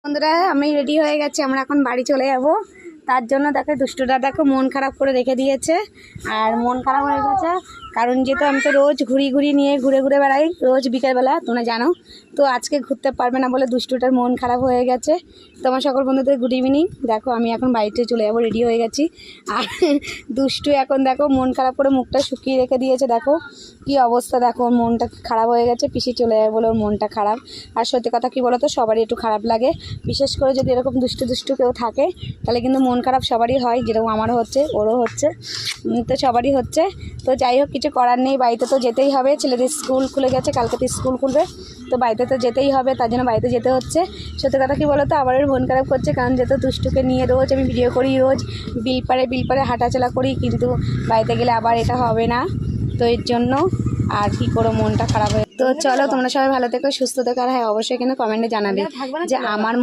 বন্ধুরা আমি রেডি হয়ে গেছি, আমরা এখন বাড়ি চলে যাব। তার জন্য দেখো দুষ্টুটা দেখো মন খারাপ করে রেখে দিয়েছে। আর মন খারাপ হয়ে গেছে কারণ যেহেতু আমি তো রোজ ঘুরে ঘুরে বেড়াই রোজ বিকেলবেলা, তোমরা জানো। তো আজকে ঘুরতে পারবে না বলে দুষ্টুটার মন খারাপ হয়ে গেছে। তোমার সকল বন্ধুদের গুড ইভিনিং। দেখো আমি এখন বাড়িতে চলে যাবো, রেডি হয়ে গেছি। আর দুষ্টু এখন দেখো মন খারাপ করে মুখটা শুকিয়ে রেখে দিয়েছে। দেখো কি অবস্থা, দেখো মনটা খারাপ হয়ে গেছে। পিসি চলে যাবে বলে ওর মনটা খারাপ। আর সত্যি কথা কী বলো তো, সবারই একটু খারাপ লাগে, বিশেষ করে যদি এরকম দুষ্টু কেউ থাকে তাহলে কিন্তু মন খারাপ সবারই হয়, যেরকম আমারও হচ্ছে, ওরও হচ্ছে, তো সবারই হচ্ছে। তো যাই হোক, কিছু করার নেই, বাড়িতে তো যেতেই হবে। ছেলেদের স্কুল খুলে গেছে, কালকে তো স্কুল খুলবে, তো বাড়িতে তো যেতেই হবে, তার জন্য বাড়িতে যেতে হচ্ছে। সত্যি কথা কী বলো তো, আবারও মন খারাপ করছে কারণ যেহেতু দুষ্টুকে নিয়ে রোজ আমি ভিডিও করি, রোজ বিলপাড়ে হাঁটাচলা করি, কিন্তু বাড়িতে গেলে আবার এটা হবে না, তো এর জন্য আর কি করো মনটা খারাপ হয়ে। তো চলো তোমরা সবাই ভালো থেকো, সুস্থ থেকো। আর হ্যাঁ, অবশ্যই কিন্তু কমেন্টে জানাবে যে আমার